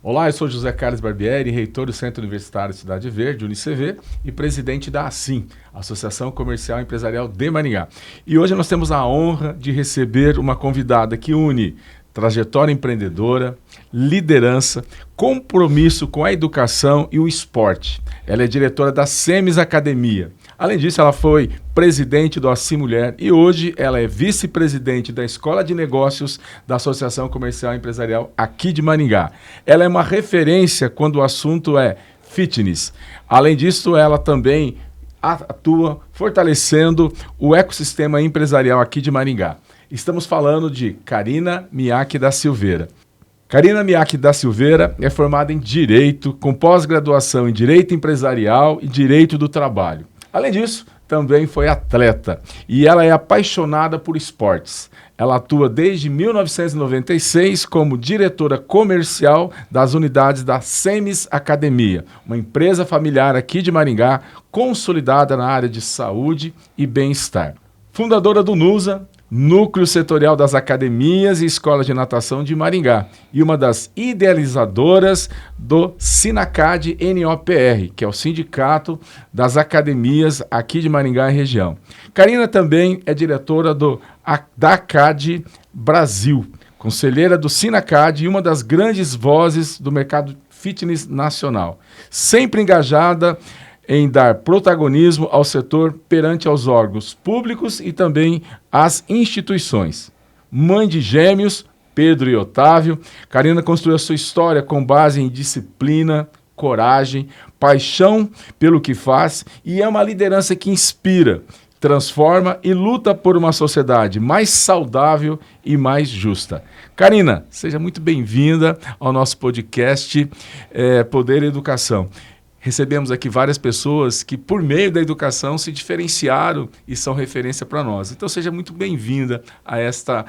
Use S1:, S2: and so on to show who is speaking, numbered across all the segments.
S1: Olá, eu sou José Carlos Barbieri, reitor do Centro Universitário Cidade Verde, UniCV, e presidente da ACIM, Associação Comercial e Empresarial de Maringá. E hoje nós temos a honra de receber uma convidada que une trajetória empreendedora, liderança, compromisso com a educação e o esporte. Ela é diretora da SEMES Academia. Além disso, ela foi presidente do ACIM Mulher e hoje ela é vice-presidente da Escola de Negócios da Associação Comercial e Empresarial aqui de Maringá. Ela é uma referência quando o assunto é fitness. Além disso, ela também atua fortalecendo o ecossistema empresarial aqui de Maringá. Estamos falando de Karina Miyake da Silveira. Karina Miyake da Silveira é formada em Direito, com pós-graduação em Direito Empresarial e Direito do Trabalho. Além disso, também foi atleta e ela é apaixonada por esportes. Ela atua desde 1996 como diretora comercial das unidades da SEMES Academia, uma empresa familiar aqui de Maringá, consolidada na área de saúde e bem-estar. Fundadora do NUSA, Núcleo Setorial das Academias e Escolas de Natação de Maringá, e uma das idealizadoras do Sinacad NOPR, que é o Sindicato das Academias aqui de Maringá e região. Karina também é diretora da ACAD Brasil, conselheira do Sinacad e uma das grandes vozes do mercado fitness nacional. Sempre engajada em dar protagonismo ao setor perante aos órgãos públicos e também às instituições. Mãe de gêmeos, Pedro e Otávio, Karina construiu a sua história com base em disciplina, coragem, paixão pelo que faz e é uma liderança que inspira, transforma e luta por uma sociedade mais saudável e mais justa. Karina, seja muito bem-vinda ao nosso podcast Poder e Educação. Recebemos aqui várias pessoas que, por meio da educação, se diferenciaram e são referência para nós. Então, seja muito bem-vinda a esta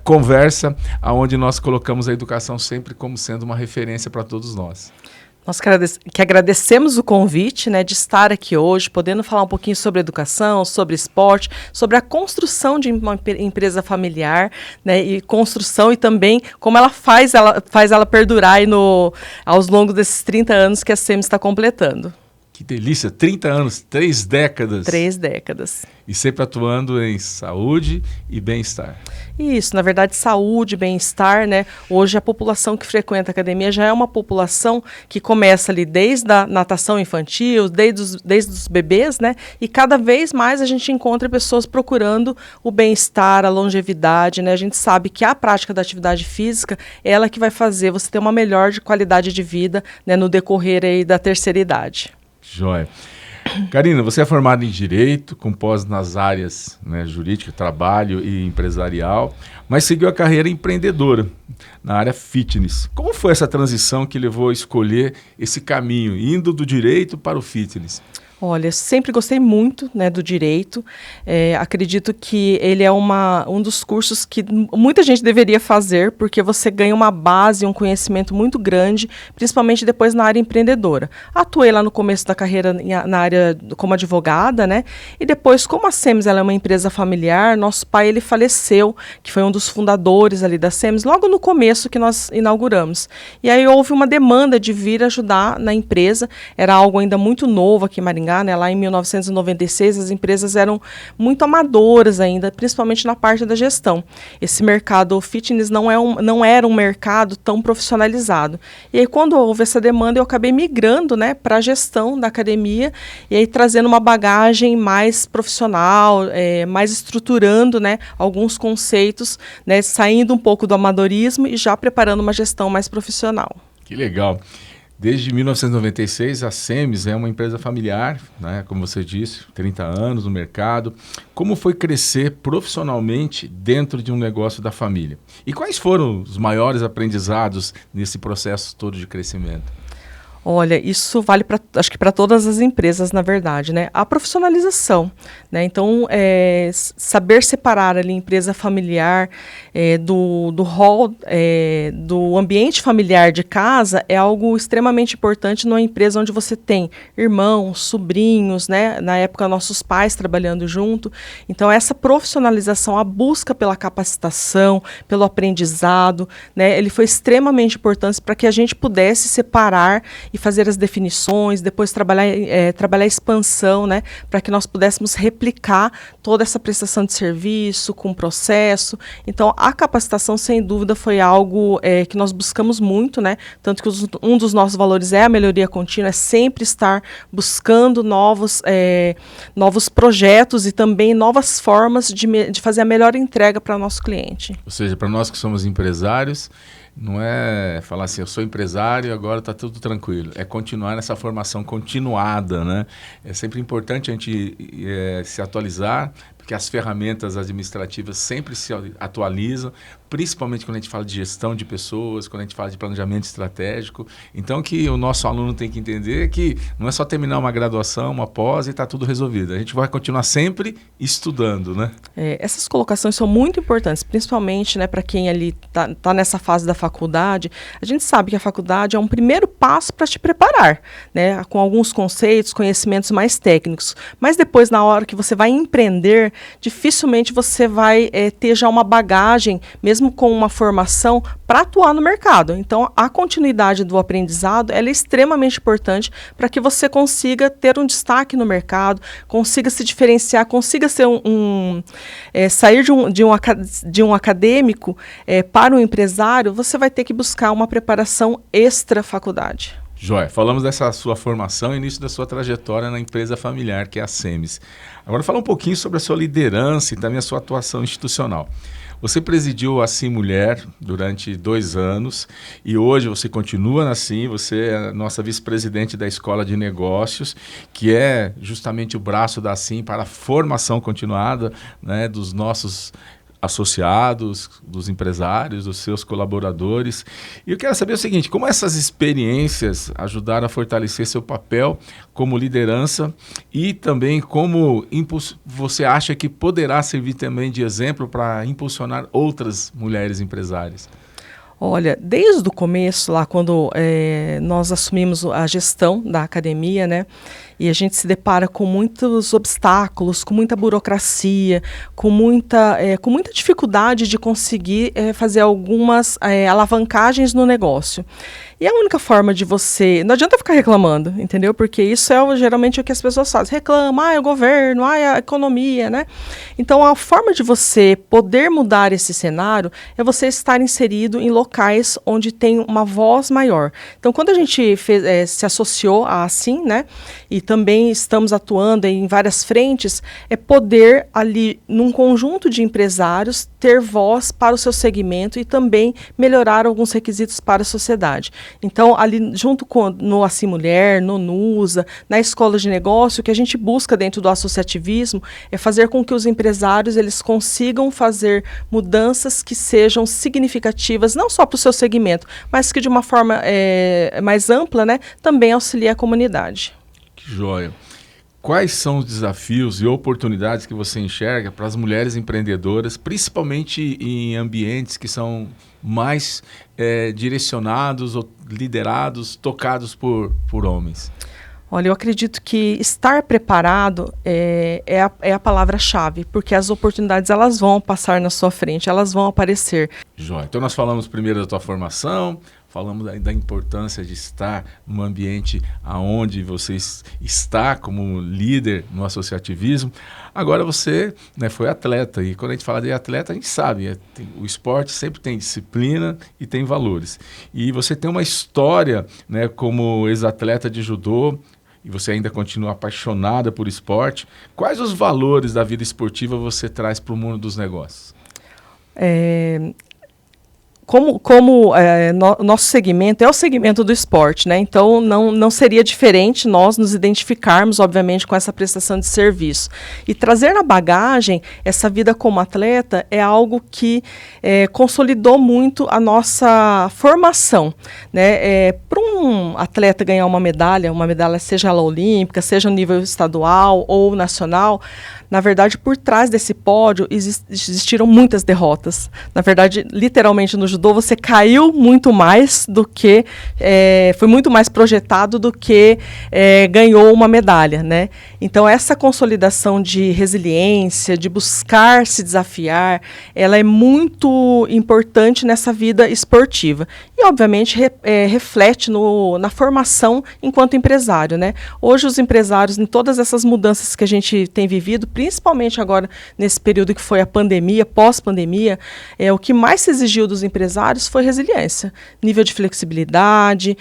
S1: conversa, onde nós colocamos a educação sempre como sendo uma referência para todos nós.
S2: Nós que agradecemos o convite, né, de estar aqui hoje, podendo falar um pouquinho sobre educação, sobre esporte, sobre a construção de uma empresa familiar, né, e construção e também como ela faz ela perdurar aí aos longos desses 30 anos que a SEMES está completando.
S1: Que delícia, 30 anos, 3 décadas.
S2: 3 décadas.
S1: E sempre atuando em saúde e bem-estar.
S2: Isso, na verdade, saúde, bem-estar, né? Hoje a população que frequenta a academia já é uma população que começa ali desde a natação infantil, desde os bebês, né? E cada vez mais a gente encontra pessoas procurando o bem-estar, a longevidade, né? A gente sabe que a prática da atividade física é ela que vai fazer você ter uma melhor qualidade de vida, né, no decorrer aí da terceira idade.
S1: Joia. Karina, você é formada em Direito, com pós nas áreas, né, jurídica, trabalho e empresarial, mas seguiu a carreira empreendedora na área fitness. Como foi essa transição que levou a escolher esse caminho, indo do direito para o fitness?
S2: Olha, sempre gostei muito, né, do direito. Acredito que ele é um dos cursos que muita gente deveria fazer, porque você ganha uma base, um conhecimento muito grande, principalmente depois na área empreendedora. Atuei lá no começo da carreira na área como advogada, né? E depois, como a SEMES ela é uma empresa familiar, nosso pai ele faleceu, que foi um dos fundadores ali da SEMES, logo no começo que nós inauguramos. E aí houve uma demanda de vir ajudar na empresa. Era algo ainda muito novo aqui em Maringá, né? Lá em 1996 as empresas eram muito amadoras ainda, principalmente na parte da gestão. Esse mercado fitness não era um mercado tão profissionalizado. E aí quando houve essa demanda eu acabei migrando, né, para a gestão da academia e aí trazendo uma bagagem mais profissional, mais estruturando, né, alguns conceitos, né, saindo um pouco do amadorismo e já preparando uma gestão mais profissional.
S1: Que legal. Desde 1996, a SEMES é uma empresa familiar, né? Como você disse, 30 anos no mercado. Como foi crescer profissionalmente dentro de um negócio da família? E quais foram os maiores aprendizados nesse processo todo de crescimento?
S2: Olha, isso vale para, acho que para todas as empresas, na verdade, né? A profissionalização, né? Então, saber separar ali empresa familiar do rol, do ambiente familiar de casa é algo extremamente importante numa empresa onde você tem irmãos, sobrinhos, né? Na época, nossos pais trabalhando junto. Então, essa profissionalização, a busca pela capacitação, pelo aprendizado, né? Ele foi extremamente importante para que a gente pudesse separar e fazer as definições, depois trabalhar a expansão, né, para que nós pudéssemos replicar toda essa prestação de serviço com processo. Então, a capacitação, sem dúvida, foi algo que nós buscamos muito, né, tanto que um dos nossos valores é a melhoria contínua, é sempre estar buscando novos projetos e também novas formas de fazer a melhor entrega para o nosso cliente.
S1: Ou seja, para nós que somos empresários, não é falar assim, eu sou empresário e agora está tudo tranquilo. É continuar nessa formação continuada, né? É sempre importante a gente se atualizar, porque as ferramentas administrativas sempre se atualizam, principalmente quando a gente fala de gestão de pessoas, quando a gente fala de planejamento estratégico. Então, que o nosso aluno tem que entender que não é só terminar uma graduação, uma pós e está tudo resolvido. A gente vai continuar sempre estudando, né?
S2: Essas colocações são muito importantes, principalmente, né, para quem ali está nessa fase da faculdade. A gente sabe que a faculdade é um primeiro passo para te preparar, né, com alguns conceitos, conhecimentos mais técnicos. Mas depois, na hora que você vai empreender, dificilmente você vai ter já uma bagagem, mesmo com uma formação, para atuar no mercado. Então, a continuidade do aprendizado ela é extremamente importante para que você consiga ter um destaque no mercado, consiga se diferenciar, consiga ser sair de um acadêmico para um empresário. Você vai ter que buscar uma preparação extra-faculdade.
S1: Joia, falamos dessa sua formação e início da sua trajetória na empresa familiar, que é a Semes. Agora, fala um pouquinho sobre a sua liderança e também a sua atuação institucional. Você presidiu a Assim Mulher durante 2 anos e hoje você continua na Assim, você é a nossa vice-presidente da Escola de Negócios, que é justamente o braço da Assim para a formação continuada, né, dos nossos associados, dos empresários, dos seus colaboradores. E eu quero saber o seguinte, como essas experiências ajudaram a fortalecer seu papel como liderança e também como você acha que poderá servir também de exemplo para impulsionar outras mulheres empresárias?
S2: Olha, desde o começo, lá quando nós assumimos a gestão da academia, né, e a gente se depara com muitos obstáculos, com muita burocracia, com muita dificuldade de conseguir fazer algumas alavancagens no negócio. E a única forma de você... Não adianta ficar reclamando, entendeu? Porque isso é geralmente o que as pessoas fazem. Reclama, é o governo, é a economia, né? Então, a forma de você poder mudar esse cenário é você estar inserido em locais onde tem uma voz maior. Então, quando a gente se associou a Assim, né? E também estamos atuando em várias frentes, é poder ali, num conjunto de empresários, ter voz para o seu segmento e também melhorar alguns requisitos para a sociedade. Então, ali junto no Assim Mulher, no NUSA, na Escola de Negócio, o que a gente busca dentro do associativismo é fazer com que os empresários eles consigam fazer mudanças que sejam significativas, não só para o seu segmento, mas que de uma forma mais ampla, né, também auxilie a comunidade.
S1: Que joia! Quais são os desafios e oportunidades que você enxerga para as mulheres empreendedoras, principalmente em ambientes que são mais direcionados ou liderados, tocados por homens?
S2: Olha, eu acredito que estar preparado é a palavra-chave, porque as oportunidades elas vão passar na sua frente, elas vão aparecer.
S1: Joia. Então nós falamos primeiro da tua formação, falamos da importância de estar num ambiente onde você está como líder no associativismo. Agora você, né, foi atleta e quando a gente fala de atleta, a gente sabe, o esporte sempre tem disciplina e tem valores. E você tem uma história, né, como ex-atleta de judô e você ainda continua apaixonada por esporte. Quais os valores da vida esportiva você traz para o mundo dos negócios? Nosso segmento é o segmento do esporte, né? Então não seria diferente nós nos identificarmos, obviamente, com essa prestação de serviço. E trazer na bagagem essa vida como atleta é algo que consolidou muito a nossa formação, né? Para
S2: um atleta ganhar uma medalha seja ela olímpica, seja no nível estadual ou nacional, na verdade, por trás desse pódio existiram muitas derrotas. Na verdade, literalmente no judô, você caiu muito mais do que, foi muito mais projetado do que ganhou uma medalha, né? Então, essa consolidação de resiliência, de buscar se desafiar, ela é muito importante nessa vida esportiva. E, obviamente, reflete na formação enquanto empresário, né? Hoje, os empresários, em todas essas mudanças que a gente tem vivido, principalmente agora nesse período que foi a pandemia, pós-pandemia, o que mais se exigiu dos empresários foi resiliência, nível de flexibilidade,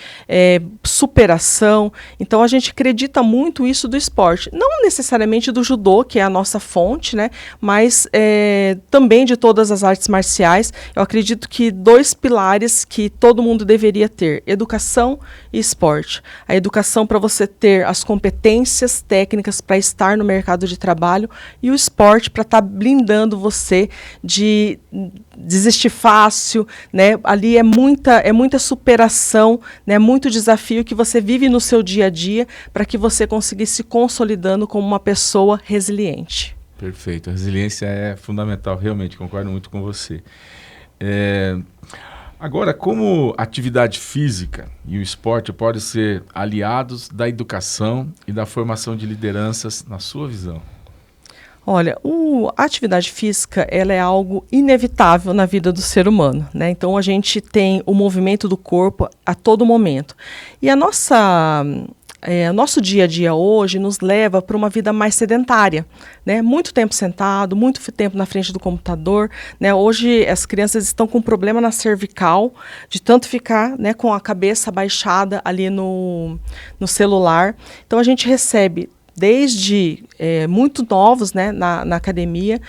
S2: superação. Então, a gente acredita muito isso do esporte. Não necessariamente do judô, que é a nossa fonte, né? Mas também de todas as artes marciais. Eu acredito que 2 pilares que todo mundo deveria ter: educação e esporte. A educação para você ter as competências técnicas para estar no mercado de trabalho, e o esporte para estar blindando você de desistir fácil, né? Ali é muita superação, né? Muito desafio que você vive no seu dia a dia para que você consiga ir se consolidando como uma pessoa resiliente.
S1: Perfeito. A resiliência é fundamental, realmente, concordo muito com você. Agora, como atividade física e o esporte podem ser aliados da educação e da formação de lideranças, na sua visão?
S2: Olha, a atividade física, ela é algo inevitável na vida do ser humano, né? Então, a gente tem o movimento do corpo a todo momento. E o nosso dia a dia hoje nos leva para uma vida mais sedentária, né? Muito tempo sentado, muito tempo na frente do computador, né? Hoje as crianças estão com problema na cervical, de tanto ficar, né, com a cabeça baixada ali no celular. Então, a gente recebe desde muito novos, né, na academia,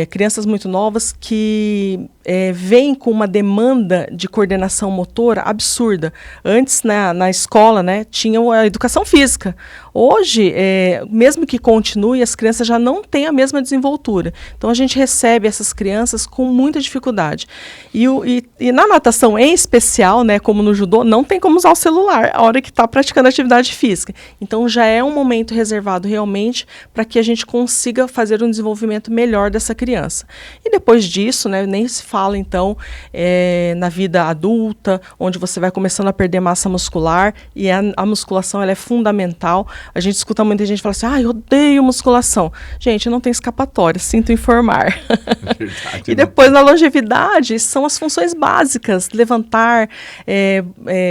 S2: crianças muito novas que vêm com uma demanda de coordenação motora absurda. Antes, na escola, né, tinha a educação física. Hoje, mesmo que continue, as crianças já não têm a mesma desenvoltura. Então, a gente recebe essas crianças com muita dificuldade. E na natação, em especial, né, como no judô, não tem como usar o celular a hora que está praticando atividade física. Então, já é um momento reservado realmente para que a gente consiga fazer um desenvolvimento melhor dessa criança. E depois disso, né, nem se fala, então, na vida adulta, onde você vai começando a perder massa muscular, e a musculação ela é fundamental. A gente escuta muita gente falar assim: eu odeio musculação. Gente, não tem escapatória, sinto informar.
S1: Verdade,
S2: e depois, na longevidade, são as funções básicas: levantar,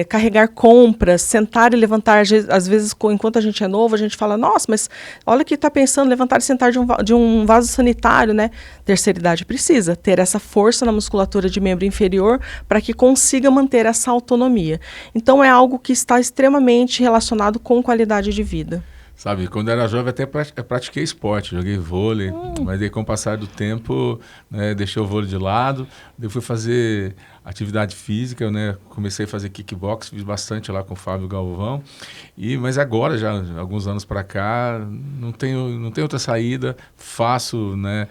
S2: carregar compras, sentar e levantar. Às vezes, enquanto a gente é novo, a gente fala: nossa, mas olha o que está pensando, levantar e sentar de um vaso sanitário, né? Terceira idade precisa ter essa força na musculatura de membro inferior para que consiga manter essa autonomia. Então, é algo que está extremamente relacionado com qualidade de vida.
S1: Sabe, quando era jovem até pratiquei esporte, joguei vôlei, mas aí com o passar do tempo, né, deixei o vôlei de lado, daí fui fazer atividade física, né, comecei a fazer kickbox, fiz bastante lá com o Fábio Galvão, mas agora, já alguns anos para cá, não tenho outra saída, faço, né,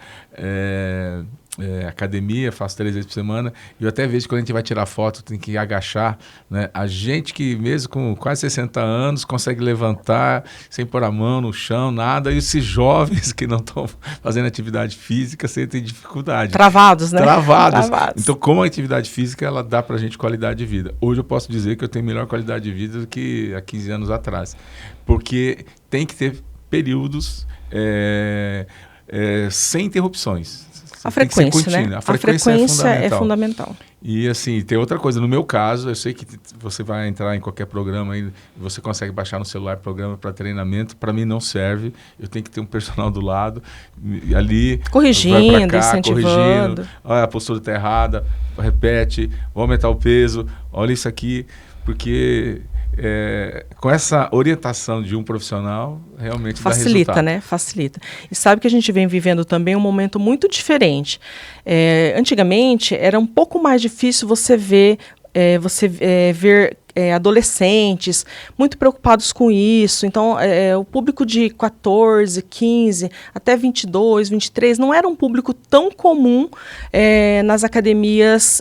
S1: academia, faço 3 vezes por semana, e eu até vejo que quando a gente vai tirar foto, tem que agachar, né? A gente que mesmo com quase 60 anos consegue levantar sem pôr a mão no chão, nada, e esses jovens que não estão fazendo atividade física sentem dificuldade.
S2: Travados, né?
S1: Travados. Então, como a atividade física, ela dá pra gente qualidade de vida. Hoje eu posso dizer que eu tenho melhor qualidade de vida do que há 15 anos atrás, porque tem que ter períodos sem interrupções.
S2: A frequência, né?
S1: A frequência
S2: é fundamental.
S1: E assim, tem outra coisa. No meu caso, eu sei que você vai entrar em qualquer programa e você consegue baixar no celular programa para treinamento. Para mim não serve. Eu tenho que ter um personal do lado, ali
S2: corrigindo,
S1: vai pra cá,
S2: incentivando.
S1: Olha, a postura está errada, repete, vou aumentar o peso, olha isso aqui, porque com essa orientação de um profissional, realmente dá resultado.
S2: Facilita, né? Facilita. E sabe que a gente vem vivendo também um momento muito diferente. Antigamente, era um pouco mais difícil você ver adolescentes, muito preocupados com isso. Então, o público de 14, 15, até 22, 23, não era um público tão comum nas academias,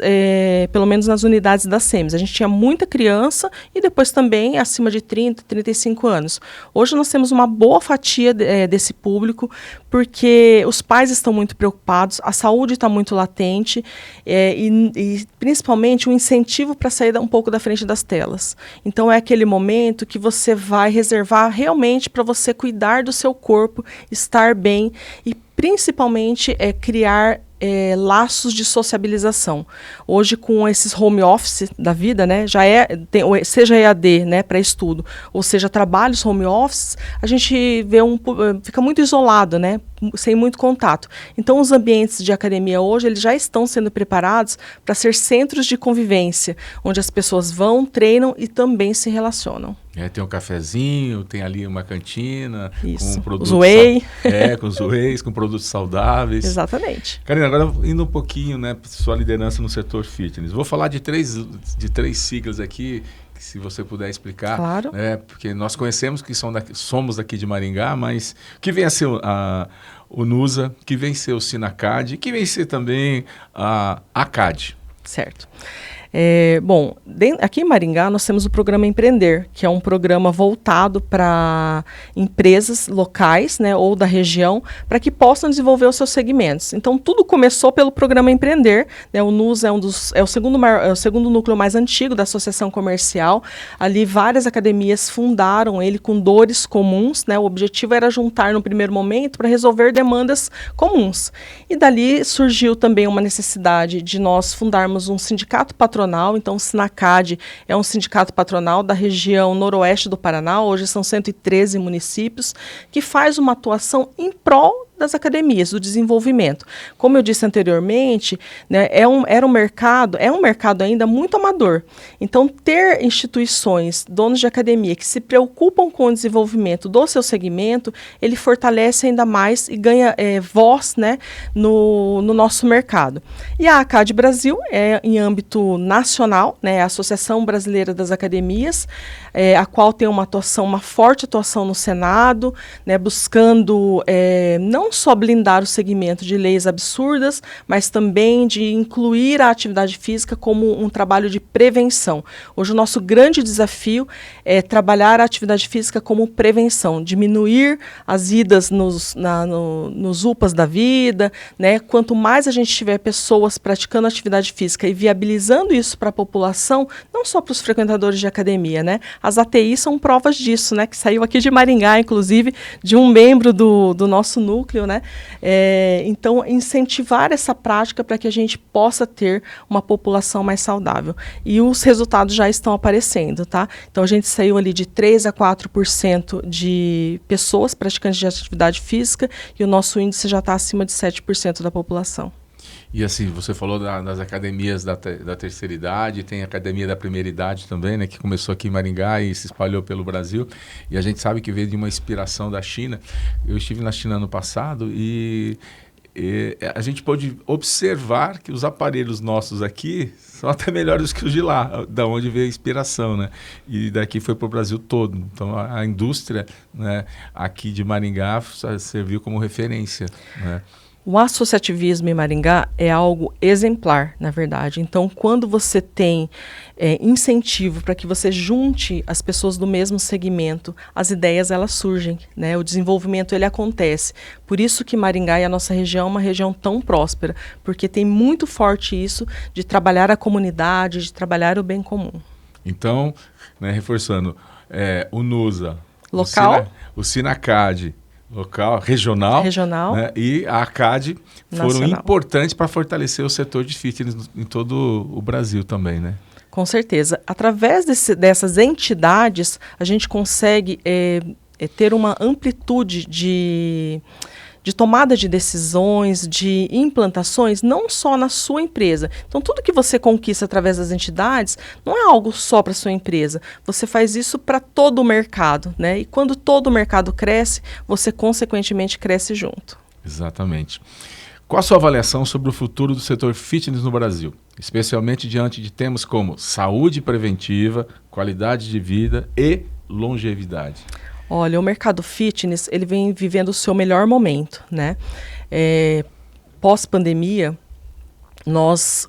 S2: pelo menos nas unidades da SEMES. A gente tinha muita criança e depois também acima de 30, 35 anos. Hoje nós temos uma boa fatia desse público, porque os pais estão muito preocupados, a saúde está muito latente e principalmente o incentivo para sair um pouco da frente das telas. Então é aquele momento que você vai reservar realmente para você cuidar do seu corpo, estar bem e principalmente criar laços de sociabilização. Hoje, com esses home office da vida, né, seja EAD, né, para estudo, ou seja, trabalhos home office, a gente fica muito isolado, né, sem muito contato. Então, os ambientes de academia hoje, eles já estão sendo preparados para ser centros de convivência, onde as pessoas vão, treinam e também se relacionam.
S1: Tem um cafezinho, tem ali uma cantina,
S2: isso,
S1: com produtos
S2: os whey.
S1: Com os wheys, com produtos saudáveis.
S2: Exatamente.
S1: Karina, agora indo um pouquinho, né, sua liderança no setor fitness. Vou falar de três siglas aqui, que se você puder explicar.
S2: Claro.
S1: Porque nós conhecemos que somos daqui de Maringá, mas que vem a ser o NUSA, que vem a ser o SINACAD, que vem a ser também a ACAD.
S2: Certo. Bom, aqui em Maringá nós temos o programa Empreender, que é um programa voltado para empresas locais, né, ou da região, para que possam desenvolver os seus segmentos. Então, tudo começou pelo programa Empreender, né, o NUS é o segundo núcleo mais antigo da associação comercial. Ali várias academias fundaram ele com dores comuns, né, o objetivo era juntar no primeiro momento para resolver demandas comuns. E dali surgiu também uma necessidade de nós fundarmos um sindicato patronal. Então, o SINACAD é um sindicato patronal da região noroeste do Paraná, hoje são 113 municípios, que faz uma atuação em prol das academias, do desenvolvimento. Como eu disse anteriormente, né, é um mercado ainda muito amador. Então, ter instituições, donos de academia, que se preocupam com o desenvolvimento do seu segmento, ele fortalece ainda mais e ganha voz, né, no nosso mercado. E a ACAD Brasil é em âmbito nacional, né, a Associação Brasileira das Academias, a qual tem uma forte atuação no Senado, né, buscando não só blindar o segmento de leis absurdas, mas também de incluir a atividade física como um trabalho de prevenção. Hoje o nosso grande desafio é trabalhar a atividade física como prevenção, diminuir as idas nos UPAs da vida, né? Quanto mais a gente tiver pessoas praticando atividade física e viabilizando isso para a população, não só para os frequentadores de academia, né? As ATIs são provas disso, né? Que saiu aqui de Maringá, inclusive, de um membro do nosso núcleo, né? Então, incentivar essa prática para que a gente possa ter uma população mais saudável. E os resultados já estão aparecendo, tá? Então, a gente saiu ali de 3 a 4% de pessoas praticantes de atividade física e o nosso índice já está acima de 7% da população.
S1: E assim, você falou das academias da terceira idade, tem a academia da primeira idade também, né, que começou aqui em Maringá e se espalhou pelo Brasil. E a gente sabe que veio de uma inspiração da China. Eu estive na China ano passado e a gente pôde observar que os aparelhos nossos aqui são até melhores que os de lá, da onde veio a inspiração, né? E daqui foi para o Brasil todo. Então a indústria, né, aqui de Maringá serviu como referência, né?
S2: O associativismo em Maringá é algo exemplar, na verdade. Então, quando você tem incentivo para que você junte as pessoas do mesmo segmento, as ideias elas surgem, né? O desenvolvimento ele acontece. Por isso que Maringá e a nossa região é uma região tão próspera, porque tem muito forte isso de trabalhar a comunidade, de trabalhar o bem comum.
S1: Então, né, reforçando, o NUSA,
S2: local,
S1: o SINACAD, local, regional. Né, e a ACAD foram importantes para fortalecer o setor de fitness em todo o Brasil também, né?
S2: Com certeza. Através dessas entidades, a gente consegue ter uma amplitude de tomada de decisões, de implantações, não só na sua empresa. Então, tudo que você conquista através das entidades não é algo só para a sua empresa. Você faz isso para todo o mercado, né? E quando todo o mercado cresce, você, consequentemente, cresce junto.
S1: Exatamente. Qual a sua avaliação sobre o futuro do setor fitness no Brasil, especialmente diante de temas como saúde preventiva, qualidade de vida e longevidade?
S2: Olha, o mercado fitness, ele vem vivendo o seu melhor momento, né? Pós-pandemia, nós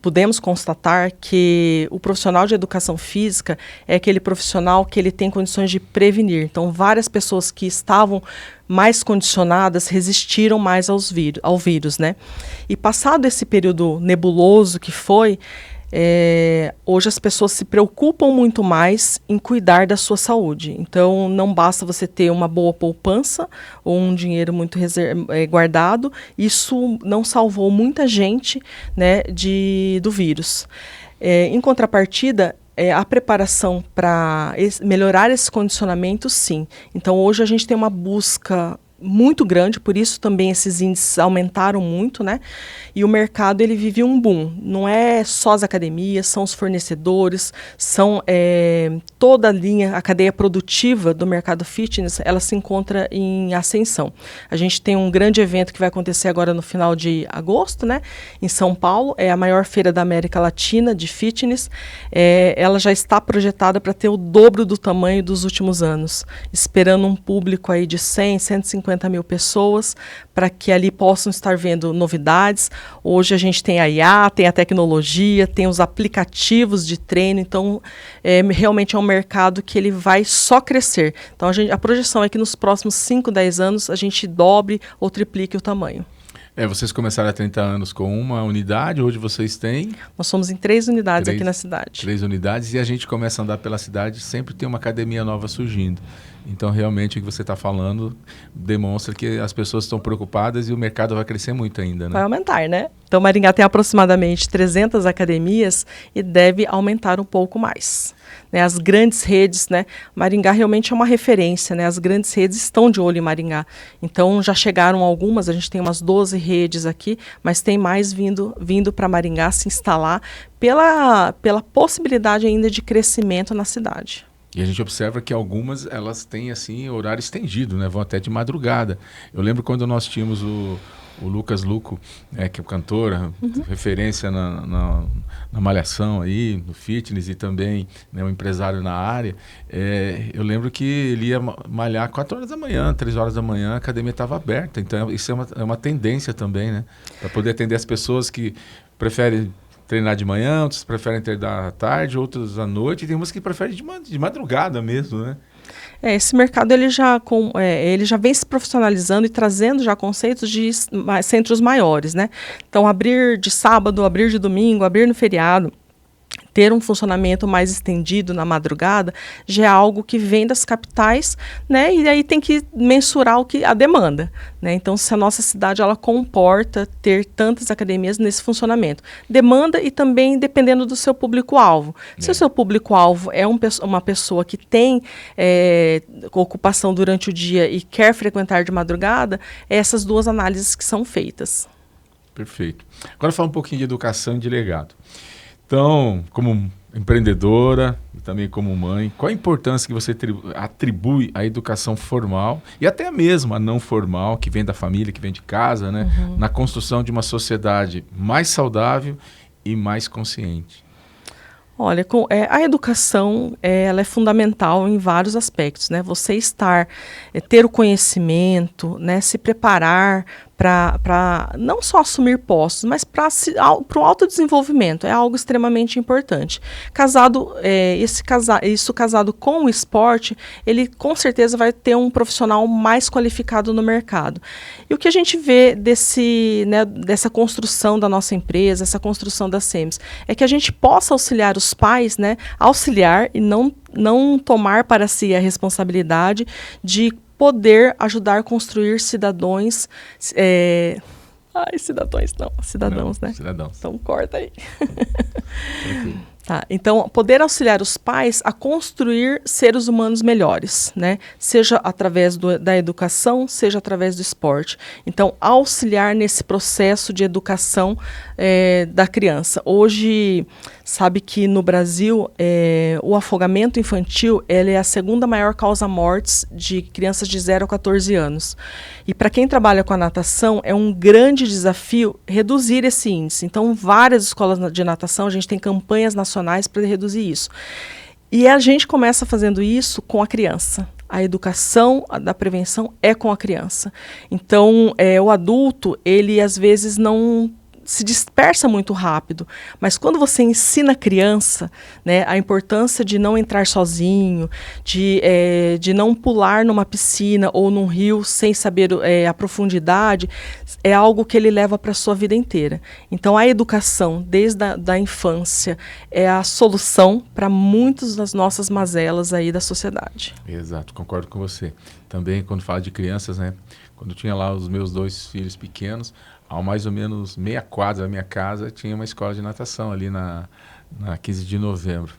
S2: podemos constatar que o profissional de educação física é aquele profissional que ele tem condições de prevenir. Então, várias pessoas que estavam mais condicionadas resistiram mais ao vírus, né? E passado esse período nebuloso que foi, hoje as pessoas se preocupam muito mais em cuidar da sua saúde. Então, não basta você ter uma boa poupança ou um dinheiro muito guardado. Isso não salvou muita gente, né, do vírus. Em contrapartida, a preparação para melhorar esse condicionamento, sim. Então, hoje a gente tem uma busca muito grande, por isso também esses índices aumentaram muito, né? E o mercado, ele vive um boom. Não é só as academias, são os fornecedores, são toda a linha, a cadeia produtiva do mercado fitness, ela se encontra em ascensão. A gente tem um grande evento que vai acontecer agora no final de agosto, né? Em São Paulo, é a maior feira da América Latina de fitness. Ela já está projetada para ter o dobro do tamanho dos últimos anos, esperando um público aí de 100, 150 mil pessoas, para que ali possam estar vendo novidades. Hoje a gente tem a IA, tem a tecnologia, tem os aplicativos de treino, então realmente é um mercado que ele vai só crescer. Então a projeção é que nos próximos 5, 10 anos a gente dobre ou triplique o tamanho.
S1: Vocês começaram há 30 anos com uma unidade, hoje vocês têm?
S2: Nós somos em 3 unidades aqui na cidade.
S1: 3 unidades, e a gente começa a andar pela cidade, sempre tem uma academia nova surgindo. Então, realmente, o que você está falando demonstra que as pessoas estão preocupadas e o mercado vai crescer muito ainda, né?
S2: Vai aumentar, né? Então, Maringá tem aproximadamente 300 academias e deve aumentar um pouco mais. Né, as grandes redes, né? Maringá realmente é uma referência, né? As grandes redes estão de olho em Maringá. Então, já chegaram algumas, a gente tem umas 12 redes aqui, mas tem mais vindo para Maringá se instalar pela possibilidade ainda de crescimento na cidade.
S1: E a gente observa que algumas, elas têm, assim, horário estendido, né? Vão até de madrugada. Eu lembro quando nós tínhamos o Lucas Luco, que é o cantor, referência na malhação aí, no fitness, e também, né, um empresário na área. Eu lembro que ele ia malhar 4 horas da manhã, 3 horas da manhã, a academia estava aberta. Então isso é uma tendência também, né? Para poder atender as pessoas que preferem treinar de manhã, outros preferem treinar à tarde, outros à noite, e tem umas que preferem de madrugada mesmo, né?
S2: Esse mercado ele já vem se profissionalizando e trazendo já conceitos de centros maiores, né? Então, abrir de sábado, abrir de domingo, abrir no feriado, ter um funcionamento mais estendido na madrugada, já é algo que vem das capitais, né? E aí tem que mensurar a demanda, né? Então, se a nossa cidade ela comporta ter tantas academias nesse funcionamento. Demanda e também dependendo do seu público-alvo. Se o seu público-alvo é uma pessoa que tem ocupação durante o dia e quer frequentar de madrugada, essas 2 análises que são feitas.
S1: Perfeito. Agora fala um pouquinho de educação e de legado. Então, como empreendedora e também como mãe, qual a importância que você atribui à educação formal e até mesmo a não formal, que vem da família, que vem de casa, né, na construção de uma sociedade mais saudável e mais consciente?
S2: Olha, a educação ela é fundamental em vários aspectos, né? Você ter o conhecimento, né, se preparar para não só assumir postos, mas para o autodesenvolvimento, é algo extremamente importante. Isso casado com o esporte, ele com certeza vai ter um profissional mais qualificado no mercado. E o que a gente vê dessa construção da nossa empresa, essa construção da SEMES, é que a gente possa auxiliar os pais, né, auxiliar e não tomar para si a responsabilidade de poder ajudar a construir cidadãos. Cidadãos não, cidadãos, né?
S1: Cidadãos.
S2: Então corta aí. Tá, então, poder auxiliar os pais a construir seres humanos melhores, né? Seja através da educação, seja através do esporte. Então, auxiliar nesse processo de educação da criança. Hoje, sabe que no Brasil, o afogamento infantil ele é a segunda maior causa mortes de crianças de 0 a 14 anos. E para quem trabalha com a natação, é um grande desafio reduzir esse índice. Então, várias escolas de natação, a gente tem campanhas nacionais para reduzir isso. E a gente começa fazendo isso com a criança. A educação da prevenção é com a criança. Então, o adulto, ele às vezes não se dispersa muito rápido, mas quando você ensina a criança, né, a importância de não entrar sozinho, de não pular numa piscina ou num rio sem saber a profundidade, é algo que ele leva para a sua vida inteira. Então, a educação, desde a infância, é a solução para muitas das nossas mazelas aí da sociedade.
S1: Exato, concordo com você. Também, quando fala de crianças, né, quando eu tinha lá os meus 2 filhos pequenos, ao mais ou menos meia quadra da minha casa tinha uma escola de natação ali na 15 de novembro.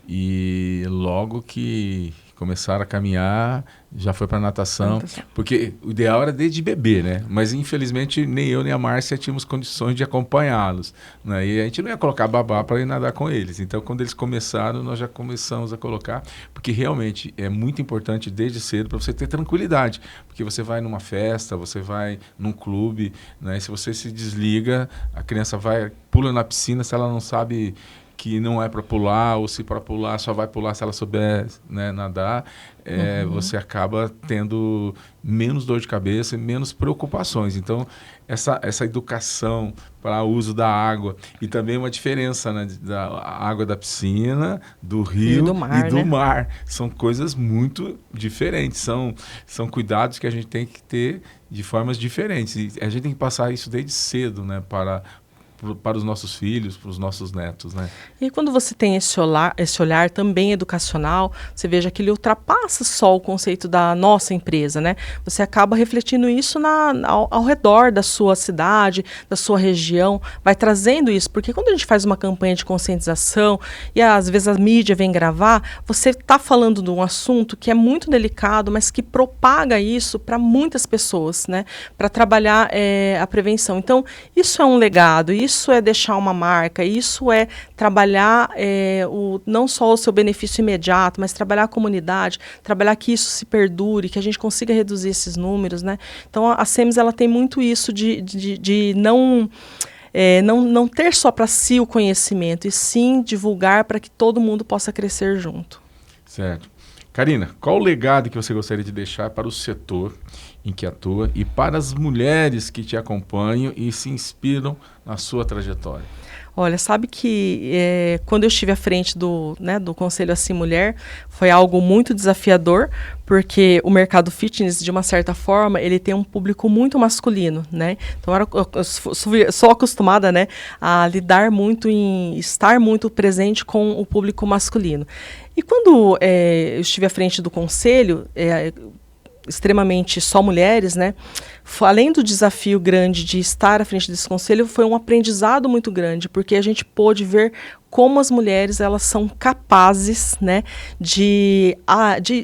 S1: E logo que começaram a caminhar, já foi para natação, porque o ideal era desde bebê, né? Mas infelizmente nem eu nem a Márcia tínhamos condições de acompanhá-los, né? E a gente não ia colocar babá para ir nadar com eles. Então, quando eles começaram, nós já começamos a colocar, porque realmente é muito importante desde cedo para você ter tranquilidade, porque você vai numa festa, você vai num clube, né? E se você se desliga, a criança pula na piscina, se ela não sabe que não é para pular, ou se para pular só vai pular se ela souber, né, nadar, você acaba tendo menos dor de cabeça e menos preocupações. Então, essa educação para o uso da água e também uma diferença, né, da água da piscina, do rio e do mar. São coisas muito diferentes, são cuidados que a gente tem que ter de formas diferentes. E a gente tem que passar isso desde cedo, né, para os nossos filhos, para os nossos netos, né?
S2: E quando você tem esse olhar também educacional, você veja que ele ultrapassa só o conceito da nossa empresa, né? Você acaba refletindo isso ao redor da sua cidade, da sua região, vai trazendo isso, porque quando a gente faz uma campanha de conscientização e às vezes a mídia vem gravar, você está falando de um assunto que é muito delicado, mas que propaga isso para muitas pessoas, né? Para trabalhar a prevenção. Então, isso é um legado, isso é deixar uma marca, isso é trabalhar não só o seu benefício imediato, mas trabalhar a comunidade, trabalhar que isso se perdure, que a gente consiga reduzir esses números, né? Então, a SEMES, ela tem muito isso de não ter só para si o conhecimento, e sim divulgar para que todo mundo possa crescer junto.
S1: Certo. Karina, qual o legado que você gostaria de deixar para o setor em que atua e para as mulheres que te acompanham e se inspiram na sua trajetória?
S2: Olha, sabe que quando eu estive à frente do Conselho Assim Mulher, foi algo muito desafiador, porque o mercado fitness, de uma certa forma, ele tem um público muito masculino, né? Então, eu sou acostumada, né, a lidar muito estar muito presente com o público masculino. E quando eu estive à frente do Conselho, extremamente só mulheres, né? Além do desafio grande de estar à frente desse conselho, foi um aprendizado muito grande, porque a gente pôde ver como as mulheres elas são capazes, né, de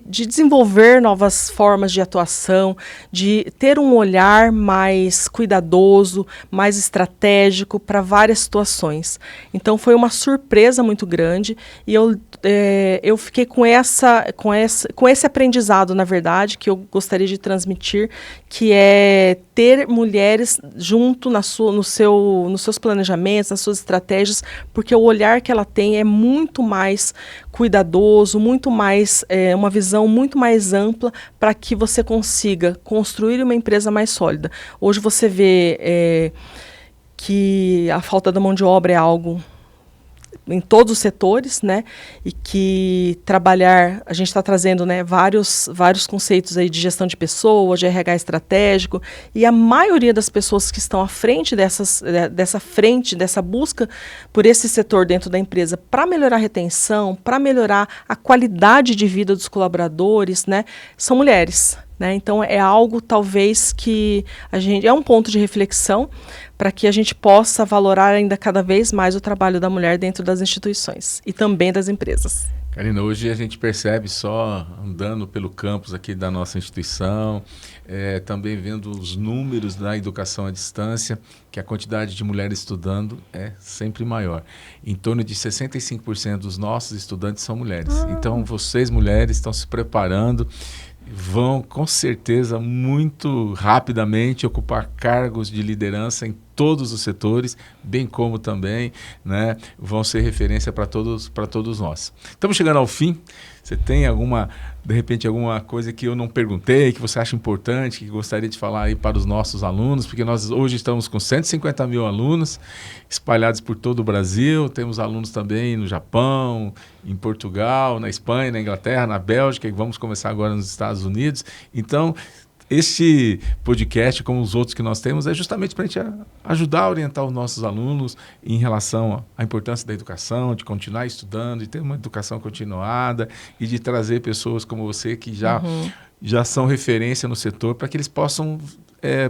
S2: desenvolver novas formas de atuação, de ter um olhar mais cuidadoso, mais estratégico para várias situações. Então foi uma surpresa muito grande e eu fiquei com esse aprendizado, na verdade, que eu gostaria de transmitir, que é ter mulheres junto nos seus planejamentos, nas suas estratégias, porque o olhar que ela tem é muito mais cuidadoso, muito mais uma visão muito mais ampla para que você consiga construir uma empresa mais sólida. Hoje você vê que a falta da mão de obra é algo em todos os setores, né? E que a gente está trazendo, né, vários conceitos aí de gestão de pessoas, de RH estratégico, e a maioria das pessoas que estão à frente dessa busca por esse setor dentro da empresa para melhorar a retenção, para melhorar a qualidade de vida dos colaboradores, né, são mulheres. né? Então é algo talvez que é um ponto de reflexão para que a gente possa valorar ainda cada vez mais o trabalho da mulher dentro das instituições e também das empresas.
S1: Karina, hoje a gente percebe só andando pelo campus aqui da nossa instituição, também vendo os números da educação à distância, que a quantidade de mulheres estudando é sempre maior. Em torno de 65% dos nossos estudantes são mulheres. Então, vocês mulheres estão se preparando, vão com certeza muito rapidamente ocupar cargos de liderança em todos os setores, bem como também, né, vão ser referência para todos nós. Estamos chegando ao fim. Você tem de repente, alguma coisa que eu não perguntei, que você acha importante, que gostaria de falar aí para os nossos alunos? Porque nós hoje estamos com 150 mil alunos espalhados por todo o Brasil. Temos alunos também no Japão, em Portugal, na Espanha, na Inglaterra, na Bélgica, e vamos começar agora nos Estados Unidos. Então, este podcast, como os outros que nós temos, é justamente para a gente ajudar a orientar os nossos alunos em relação à importância da educação, de continuar estudando, de ter uma educação continuada e de trazer pessoas como você que já são referência no setor, para que eles possam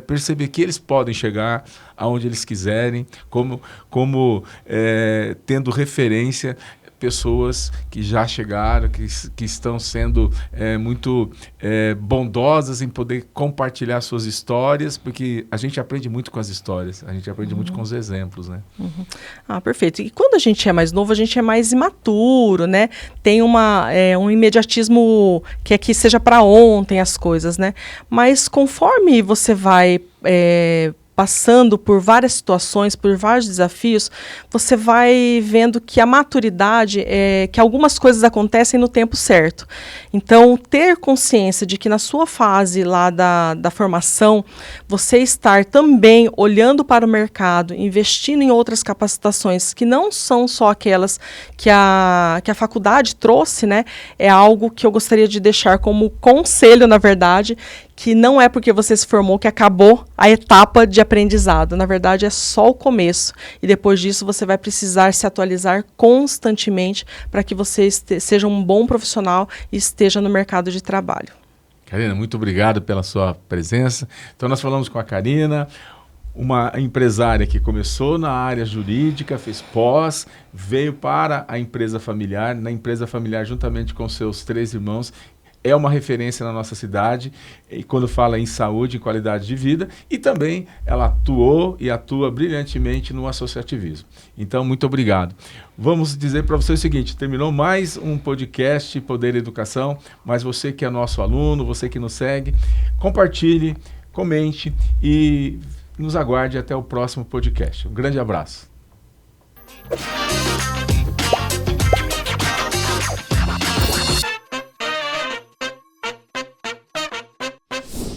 S1: perceber que eles podem chegar aonde eles quiserem, tendo referência pessoas que já chegaram, que estão sendo muito bondosas em poder compartilhar suas histórias, porque a gente aprende muito com as histórias, a gente aprende muito com os exemplos, né?
S2: Perfeito. E quando a gente é mais novo, a gente é mais imaturo, né? Tem um imediatismo que é que seja para ontem as coisas, né? Mas conforme você vai passando por várias situações, por vários desafios, você vai vendo que a maturidade que algumas coisas acontecem no tempo certo. Então, ter consciência de que na sua fase lá da formação, você estar também olhando para o mercado, investindo em outras capacitações que não são só aquelas que a faculdade trouxe, né? É algo que eu gostaria de deixar como conselho, na verdade, que não é porque você se formou que acabou a etapa de aprendizado. Na verdade, é só o começo. E depois disso, você vai precisar se atualizar constantemente para que você seja um bom profissional e esteja no mercado de trabalho.
S1: Karina, muito obrigado pela sua presença. Então, nós falamos com a Karina, uma empresária que começou na área jurídica, fez pós, veio para a empresa familiar. Na empresa familiar, juntamente com seus 3 irmãos, é uma referência na nossa cidade, e quando fala em saúde e qualidade de vida, e também ela atuou e atua brilhantemente no associativismo. Então, muito obrigado. Vamos dizer para você o seguinte, terminou mais um podcast Poder e Educação, mas você que é nosso aluno, você que nos segue, compartilhe, comente e nos aguarde até o próximo podcast. Um grande abraço.